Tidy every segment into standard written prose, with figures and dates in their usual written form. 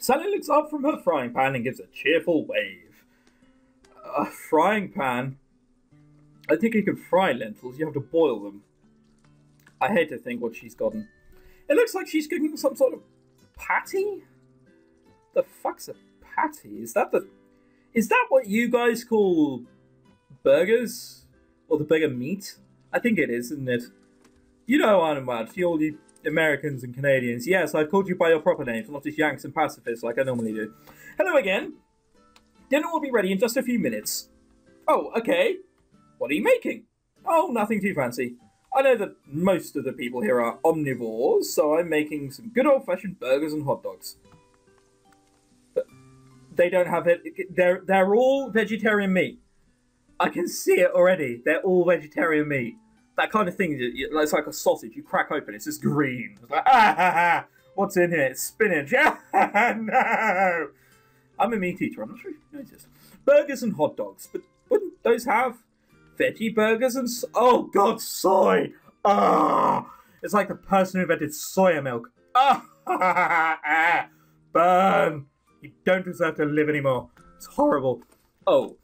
Sally looks up from her frying pan and gives a cheerful wave. A frying pan? I think you can fry lentils, you have to boil them. I hate to think what she's gotten. It looks like she's cooking some sort of patty? The fuck's a patty? Is that what you guys call burgers? Or the burger meat? I think it is, isn't it? You know I'm mad, all you Americans and Canadians. Yes, I've called you by your proper names, not just Yanks and pacifists like I normally do. Hello again. Dinner will be ready in just a few minutes. Oh, okay. What are you making? Oh, nothing too fancy. I know that most of the people here are omnivores, so I'm making some good old-fashioned burgers and hot dogs. But they don't have it. They're all vegetarian meat. I can see it already. They're all vegetarian meat. That kind of thing, it's like a sausage. You crack open, it's just green. It's like, ah, ha, ha. What's in here? It's spinach. Ah, no! I'm a meat eater. I'm not sure if you noticed. Burgers and hot dogs. But wouldn't those have veggie burgers and... Oh, God, soy! Ah! It's like the person who invented soya milk. Ah! Burn! You don't deserve to live anymore. It's horrible. Oh.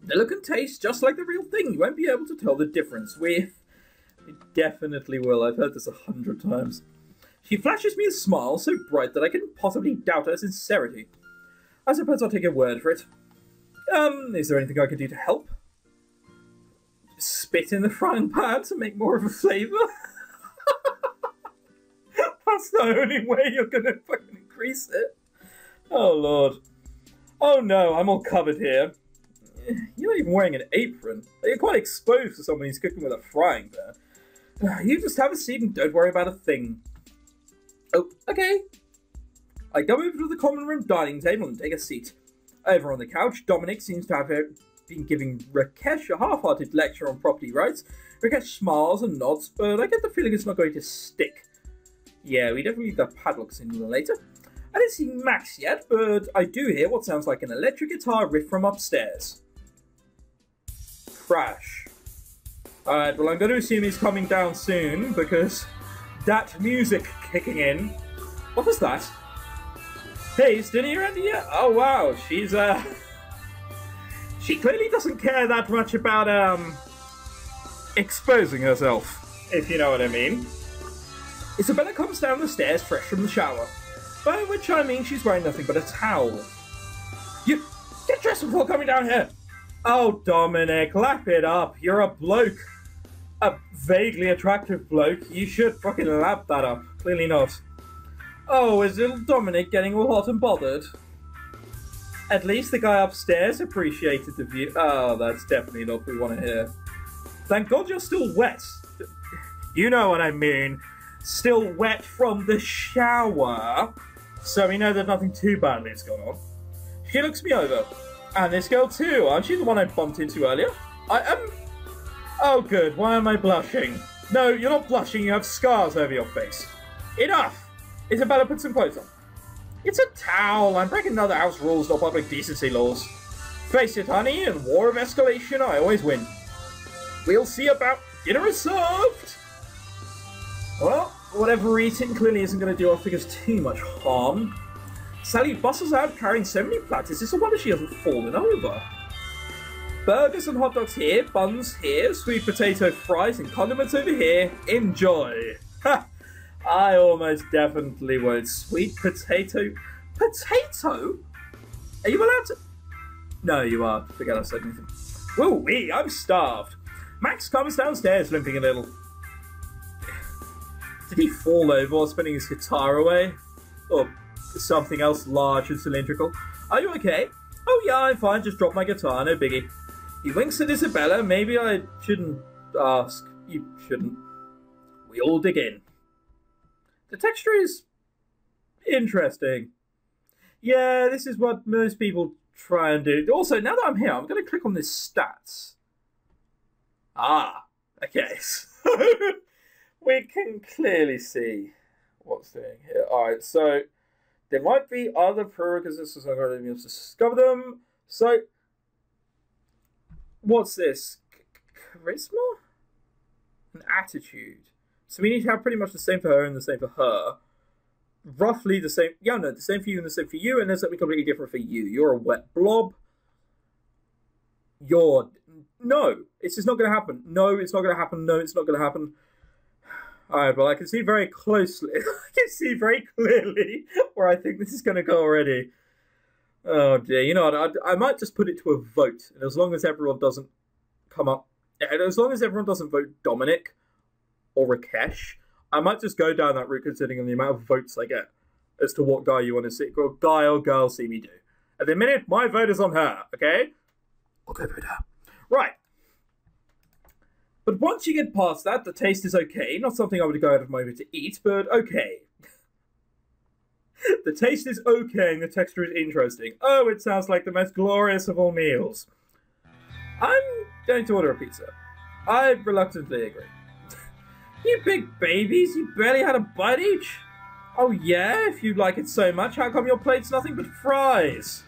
They look and taste just like the real thing. You won't be able to tell the difference. We definitely will. I've heard this 100 times. She flashes me a smile so bright that I couldn't possibly doubt her sincerity. I suppose I'll take her word for it. Is there anything I could do to help? Spit in the frying pan to make more of a flavour? That's the only way you're gonna fucking increase it. Oh, Lord. Oh, no, I'm all covered here. You're not even wearing an apron. You're quite exposed to someone who's cooking with a frying pan. You just have a seat and don't worry about a thing. Oh, okay. I go over to the common room dining table and take a seat. Over on the couch, Dominic seems to have been giving Rakesh a half-hearted lecture on property rights. Rakesh smiles and nods, but I get the feeling it's not going to stick. Yeah, we definitely need the padlocks in later. I didn't see Max yet, but I do hear what sounds like an electric guitar riff from upstairs. Crash. Alright, well I'm going to assume he's coming down soon, because that music kicking in. What was that? Hey, is Dinny around here? Oh wow, she's she clearly doesn't care that much about exposing herself, if you know what I mean. Isabella comes down the stairs fresh from the shower, by which I mean she's wearing nothing but a towel. You get dressed before coming down here. Oh, Dominic, lap it up. You're a bloke. A vaguely attractive bloke. You should fucking lap that up. Clearly not. Oh, is little Dominic getting all hot and bothered? At least the guy upstairs appreciated the view. Oh, that's definitely not what we want to hear. Thank God you're still wet. You know what I mean. Still wet from the shower. So we know that nothing too badly has gone on. She looks me over. And this girl too, aren't she the one I bumped into earlier? I am... Oh good, why am I blushing? No, you're not blushing, you have scars over your face. Enough! Isabella, put some clothes on. It's a towel, I'm breaking other house rules, not public decency laws. Face it, honey, in war of escalation, I always win. We'll see about dinner is served! Well, whatever we're eating clearly isn't going to do our figures too much harm. Sally bustles out carrying so many platters, it's a wonder she hasn't fallen over. Burgers and hot dogs here, buns here, sweet potato fries and condiments over here. Enjoy! Ha! I almost definitely won't. Sweet potato... Potato? Are you allowed to... No, you are. Forget I said anything. Woo-wee, I'm starved. Max comes downstairs limping a little. Did he fall over while spinning his guitar away? Or something else large and cylindrical? Are you okay? Oh yeah, I'm fine, just dropped my guitar, no biggie. He winks at Isabella, maybe I shouldn't ask. You shouldn't. We all dig in. The texture is interesting. Yeah, this is what most people try and do. Also, now that I'm here, I'm going to click on this stats. Ah, okay. We can clearly see what's doing here. Alright, so there might be other prerequisites, so I'm going to be able to discover them. So, what's this? Charisma? An attitude. So we need to have pretty much the same for her and the same for her. roughly the same. Yeah, no, the same for you and the same for you, and there's something completely different for you. You're a wet blob. No, it's just not going to happen. No, it's not going to happen. No, it's not going to happen. Alright, well, I can see very closely. I can see very clearly where I think this is going to go already. Oh dear, you know what? I might just put it to a vote, and as long as everyone doesn't come up, and as long as everyone doesn't vote Dominic or Rakesh, I might just go down that route considering the amount of votes I get as to what guy you want to see, or guy or girl see me do. At the minute, my vote is on her, okay? I'll go vote her. Right. But once you get past that, the taste is okay. Not something I would go out of my way to eat, but okay. The taste is okay and the texture is interesting. Oh, it sounds like the most glorious of all meals. I'm going to order a pizza. I reluctantly agree. You big babies, you barely had a bite each? Oh yeah, if you like it so much, how come your plate's nothing but fries?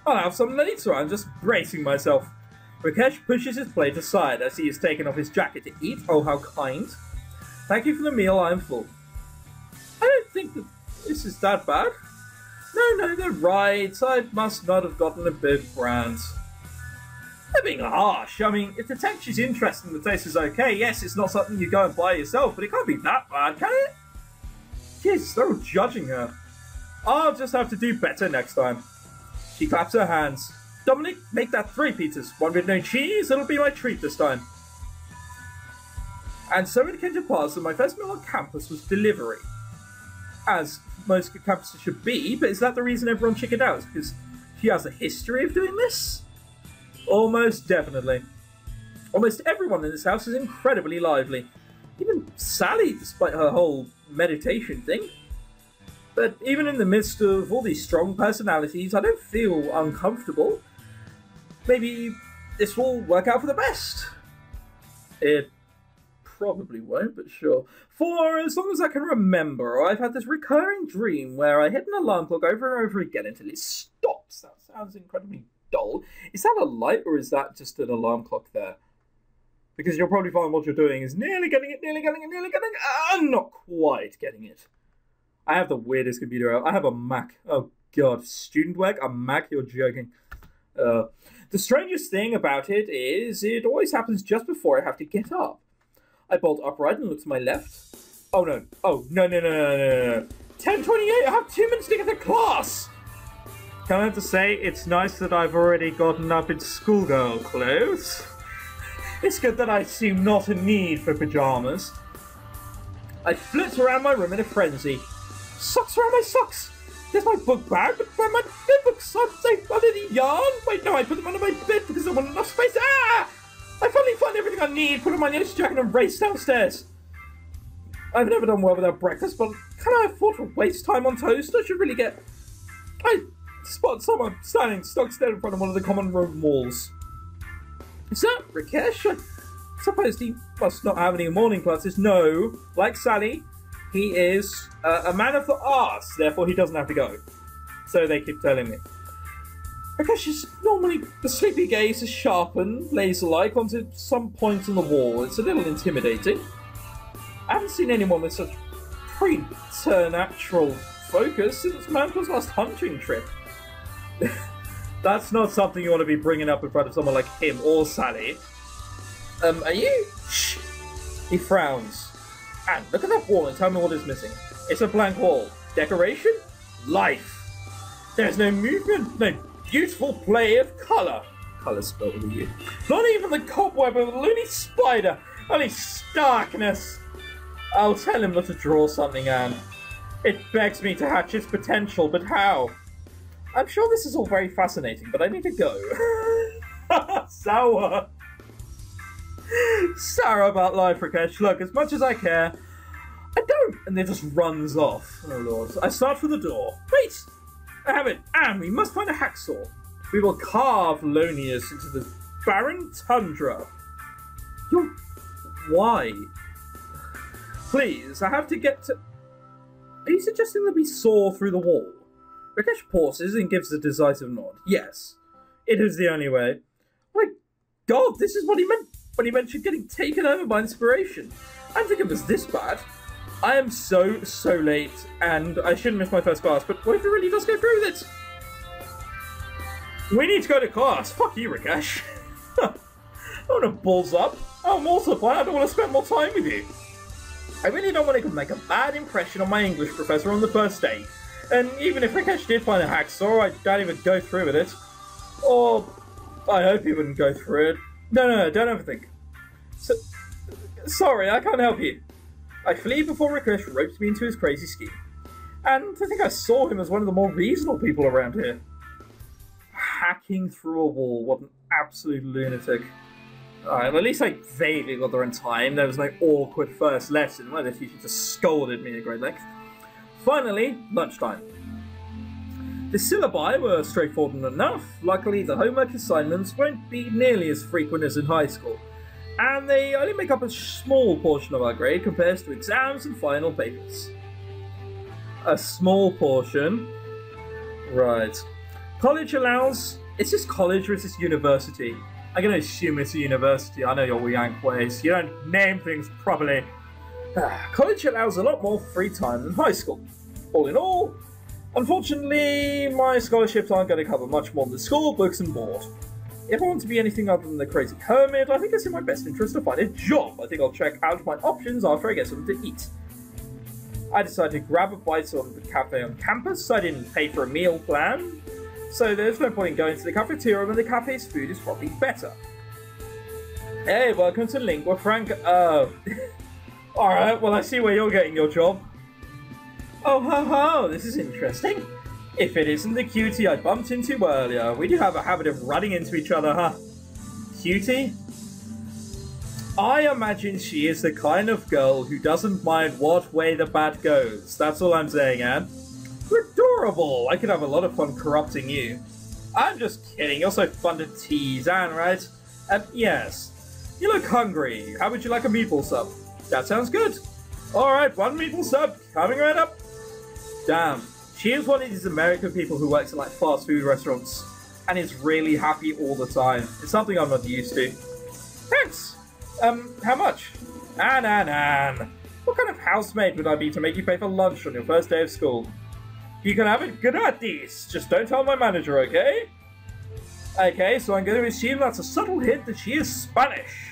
I'll have some later, I'm just bracing myself. Rakesh pushes his plate aside as he is taking off his jacket to eat. Oh, how kind. Thank you for the meal, I am full. I don't think that this is that bad. No, they're right. I must not have gotten a big brand. They're being harsh. I mean, if the texture's interesting, the taste is okay. Yes, it's not something you go and buy yourself, but it can't be that bad, can it? Jeez, they're all judging her. I'll just have to do better next time. She claps her hands. Dominic, make that 3 pizzas. One with no cheese, it'll be my treat this time. And so it came to pass that my first meal on campus was delivery. As most campuses should be, but is that the reason everyone chickened out? Because she has a history of doing this? Almost definitely. Almost everyone in this house is incredibly lively. Even Sally, despite her whole meditation thing. But even in the midst of all these strong personalities, I don't feel uncomfortable. Maybe this will work out for the best. It probably won't, but sure. For as long as I can remember, I've had this recurring dream where I hit an alarm clock over and over again until it stops. That sounds incredibly dull. Is that a light or is that just an alarm clock there? Because you'll probably find what you're doing is nearly getting it, not quite getting it. I have the weirdest computer out. I have a Mac. Oh god, student work? A Mac? You're joking. The strangest thing about it is it always happens just before I have to get up. I bolt upright and look to my left. Oh no. Oh, no. 10:28, I have 2 minutes to get to class! Can I have to say, it's nice that I've already gotten up in schoolgirl clothes. It's good that I seem not in need for pyjamas. I flit around my room in a frenzy. Socks around my socks! There's my book bag, but where are my bed books? I'm safe under the yarn? Wait, no, I put them under my bed because I want enough space. Ah! I finally found everything I need, put on my nurse jacket and race downstairs. I've never done well without breakfast, but can I afford to waste time on toast? I should really get... I spot someone standing stock still in front of one of the common room walls. Is that Rakesh? I suppose he must not have any morning classes. No, like Sally, he is a man of the arts, therefore he doesn't have to go. So they keep telling me. Rakesh is normally the sleepy gaze is sharpened, laser-like, onto some point on the wall. It's a little intimidating. I haven't seen anyone with such preternatural focus since Mantle's last hunting trip. That's not something you want to be bringing up in front of someone like him or Sally. Are you? Shh. He frowns. And look at that wall and tell me what is missing. It's a blank wall. Decoration? Life. There's no movement, no beautiful play of colour. Colour spelled with a U. Not even the cobweb of a loony spider. Only starkness. I'll tell him not to draw something, Anne. It begs me to hatch its potential, but how? I'm sure this is all very fascinating, but I need to go. Sour. Sour about life, Rakesh. Look, as much as I care, I don't. And then just runs off. Oh, Lord. I start for the door. Wait! I have it. Anne, we must find a hacksaw. We will carve Lonius into the barren tundra. Why? Please, I have to get to... Are you suggesting that we saw through the wall? Rakesh pauses and gives a decisive nod. Yes, it is the only way. My God, this is what he meant when he mentioned getting taken over by inspiration. I didn't think it was this bad. I am so late, and I shouldn't miss my first class, but what if it really does go through with it? We need to go to class. Fuck you, Rakesh. I want to balls up. Oh, multiply. I don't want to spend more time with you. I really don't want to make a bad impression on my English professor on the first day. And even if Rakesh did find a hacksaw, I doubt he would go through with it. Or I hope he wouldn't go through it. No, don't overthink. Sorry, I can't help you. I flee before Rakesh ropes me into his crazy scheme. And I think I saw him as one of the more reasonable people around here. Hacking through a wall, what an absolute lunatic. Alright, well, at least I vaguely got there in time. There was no awkward first lesson where the teacher just scolded me at great length. Finally, lunchtime. The syllabi were straightforward enough. Luckily, the homework assignments won't be nearly as frequent as in high school, and they only make up a small portion of our grade compared to exams and final papers. A small portion? Right. College allows... Is this college or is this university? I'm going to assume it's a university. I know your Yank ways. You don't name things properly. College allows a lot more free time than high school. All in all, unfortunately, my scholarships aren't going to cover much more than school, books, and board. If I want to be anything other than the crazy hermit, I think it's in my best interest to find a job. I think I'll check out my options after I get something to eat. I decided to grab a bite on the cafe on campus. I didn't pay for a meal plan, so there's no point in going to the cafeteria when the cafe's food is probably better. Hey, welcome to Lingua Franca. Alright, well I see where you're getting your job. Oh ho ho, this is interesting. If it isn't the cutie I bumped into earlier. We do have a habit of running into each other, huh? Cutie? I imagine she is the kind of girl who doesn't mind what way the bat goes. That's all I'm saying, Anne. You're adorable. I could have a lot of fun corrupting you. I'm just kidding. You're so fun to tease, Anne, right? Yes. You look hungry. How would you like a meatball sub? That sounds good. Alright, one meatball sub. Coming right up. Damn. She is one of these American people who works at like fast food restaurants and is really happy all the time. It's something I'm not used to. Thanks. How much? Anne. What kind of housemaid would I be to make you pay for lunch on your first day of school? You can have it gratis. Just don't tell my manager, okay? Okay, so I'm going to assume that's a subtle hint that she is Spanish.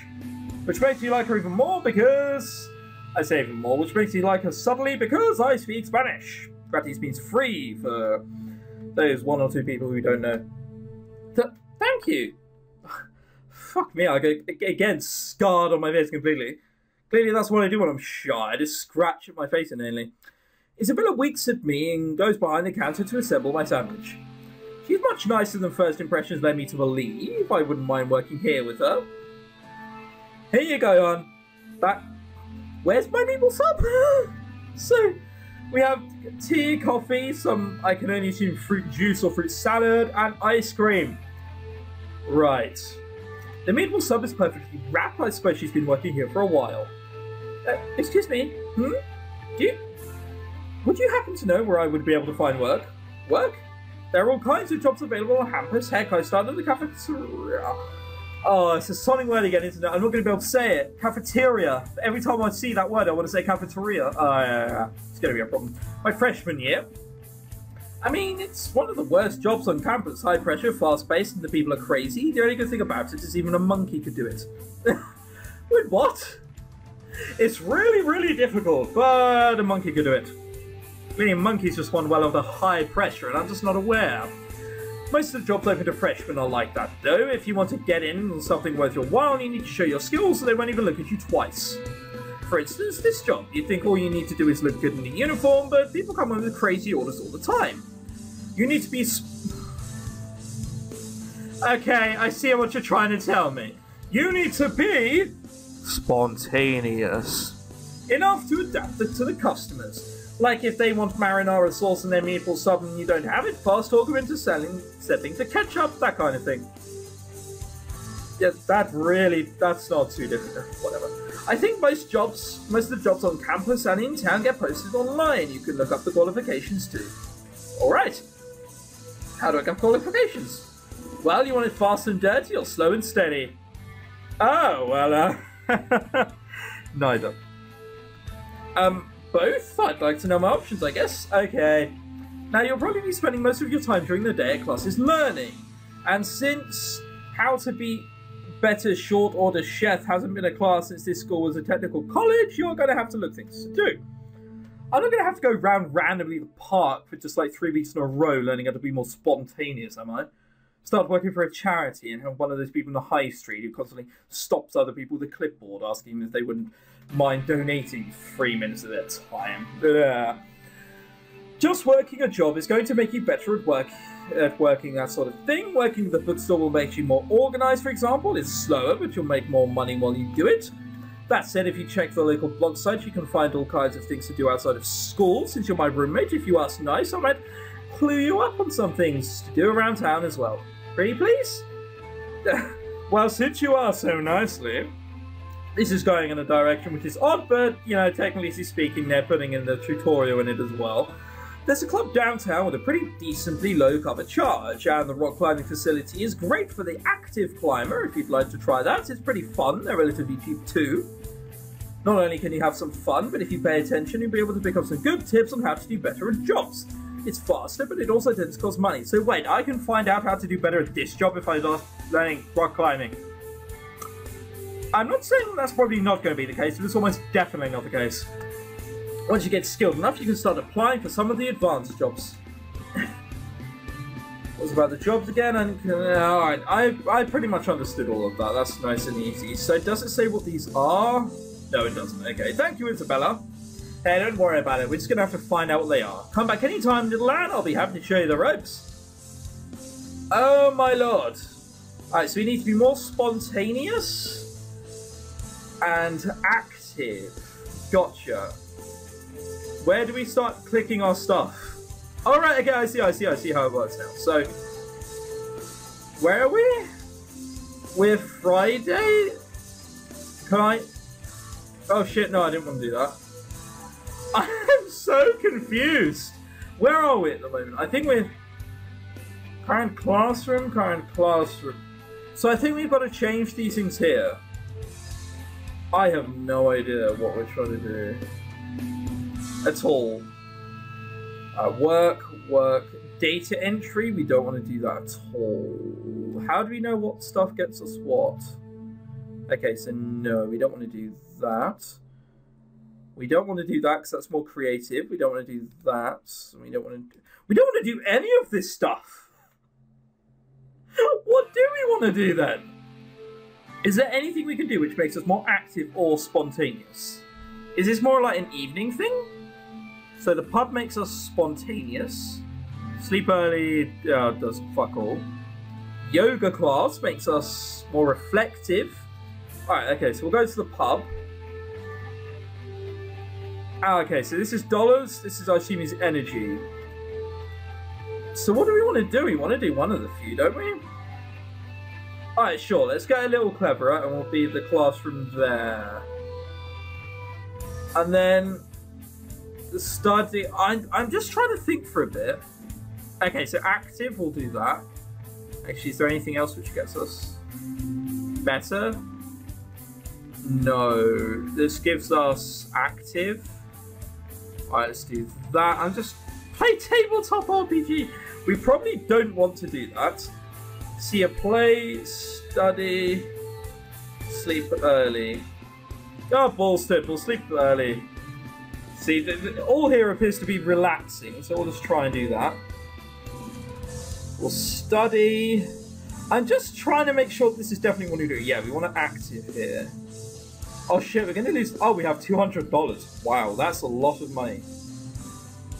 Which makes you like her even more because... I say even more, which makes you like her subtly because I speak Spanish. Gratis means free for those one or two people who don't know. Thank you. Fuck me, I go again scarred on my face completely. Clearly that's what I do when I'm shy. I just scratch at my face inanely. Isabella winks at me and goes behind the counter to assemble my sandwich. She's much nicer than first impressions led me to believe. I wouldn't mind working here with her. Here you go, hon. Where's my meatball sub? So, we have tea, coffee, some, I can only assume, fruit juice or fruit salad, and ice cream. Right. The meatball sub is perfectly wrapped. I suppose she's been working here for a while. Excuse me? Would you happen to know where I would be able to find work? Work? There are all kinds of jobs available on campus. Heck, I started at the cafeteria. Oh, it's a sonic word again, isn't it? I'm not going to be able to say it. Cafeteria. Every time I see that word, I want to say cafeteria. Yeah. It's going to be a problem. My freshman year. I mean, it's one of the worst jobs on campus. High pressure, fast paced, and the people are crazy. The only good thing about it is even a monkey could do it. Wait, what? It's really difficult, but a monkey could do it. Meaning monkeys respond well under high pressure, and I'm just not aware. Most of the jobs open to freshmen are like that, though. If you want to get in on something worth your while, you need to show your skills, so they won't even look at you twice. For instance, this job. You'd think all you need to do is look good in the uniform, but people come in with crazy orders all the time. You need to be... Okay, I see what you're trying to tell me. You need to be... spontaneous. Enough to adapt it to the customers. Like if they want marinara sauce in their meatball sub and you don't have it, fast talk them into setting to ketchup, that kind of thing. Yeah, that's not too difficult, whatever. I think most of the jobs on campus and in town get posted online. You can look up the qualifications too. Alright. How do I get qualifications? Well, you want it fast and dirty or slow and steady? Oh, well, neither. Both? I'd like to know my options, I guess. Okay. Now, you'll probably be spending most of your time during the day at classes learning. And since how to be better short order chef hasn't been a class since this school was a technical college, you're going to have to look things to do. I'm not going to have to go round randomly the park for just like 3 weeks in a row learning how to be more spontaneous, am I? Start working for a charity and have one of those people in the high street who constantly stops other people with a clipboard asking them if they wouldn't mind donating 3 minutes of their time. Just working a job is going to make you better at working that sort of thing. Working the bookstore will make you more organized, for example. It's slower, but you'll make more money while you do it. That said, if you check the local blog site, you can find all kinds of things to do outside of school. Since you're my roommate, if you ask nice, I might clue you up on some things to do around town as well. Pretty please? Well, since you are so nicely, this is going in a direction which is odd, but, you know, technically speaking, they're putting in the tutorial in it as well. There's a club downtown with a pretty decently low cover charge, and the rock climbing facility is great for the active climber if you'd like to try that. It's pretty fun, they're relatively cheap too. Not only can you have some fun, but if you pay attention, you'll be able to pick up some good tips on how to do better at jobs. It's faster, but it also tends to cost money. So wait, I can find out how to do better at this job if I start learning rock climbing. I'm not saying that's probably not going to be the case, but it's almost definitely not the case. Once you get skilled enough, you can start applying for some of the advanced jobs. What's about the jobs again? Alright, I pretty much understood all of that. That's nice and easy. So does it say what these are? No, it doesn't. Okay, thank you, Isabella. Hey, don't worry about it. We're just going to have to find out what they are. Come back anytime, little lad. I'll be happy to show you the ropes. Oh, my lord. Alright, so we need to be more spontaneous and active. Gotcha. Where do we start clicking our stuff? Alright, okay, I see how it works now. So, where are we? We're Friday? Can I... Oh shit, no, I didn't want to do that. I'm so confused. Where are we at the moment? I think we're... Current classroom. So I think we've got to change these things here. I have no idea what we're trying to do at all. Work, data entry, we don't want to do that at all. How do we know what stuff gets us what? Okay, so no, we don't want to do that. We don't want to do that because that's more creative. We don't want to do that. We don't want to do any of this stuff. What do we want to do then? Is there anything we can do which makes us more active or spontaneous? Is this more like an evening thing? So the pub makes us spontaneous. Sleep early does fuck all. Yoga class makes us more reflective. Alright, okay, so we'll go to the pub. Okay, so this is dollars. This is, I assume, is energy. So what do we want to do? We want to do one of the few, don't we? Alright, sure. Let's get a little cleverer and we'll be the classroom there. And then... study. I'm just trying to think for a bit. Okay, so active, we'll do that. Actually, is there anything else which gets us better? No. This gives us active. Alright, let's do that. I'm just play tabletop RPG. We probably don't want to do that. See a play, study, sleep early. Oh, balls to it, we'll sleep early. See, all here appears to be relaxing, so we'll just try and do that. We'll study. I'm just trying to make sure this is definitely what we do. Yeah, we want to active here. Oh shit, we're going to lose... Oh, we have $200. Wow, that's a lot of money.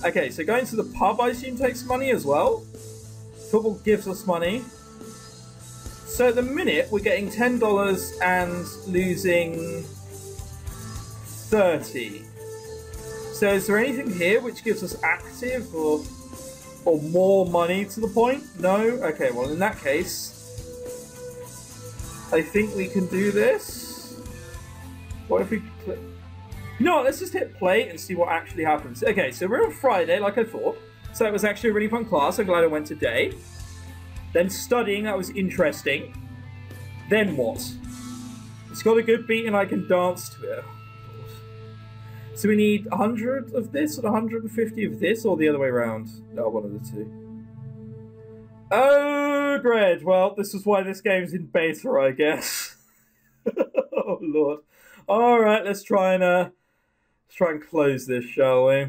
Okay, so going to the pub, I assume, takes money as well. Football gives us money. So at the minute, we're getting $10 and losing 30. So is there anything here which gives us active or more money to the point? No? Okay, well in that case, I think we can do this. What if we click? No, let's just hit play and see what actually happens. Okay, so we're on Friday, like I thought. So it was actually a really fun class. I'm glad I went today. Then studying, that was interesting. Then what? It's got a good beat and I can dance to it. So we need 100 of this and 150 of this, or the other way around? No, one of the two. Oh, great. Well, this is why this game's in beta, I guess. Oh, Lord. All right, let's try and close this, shall we?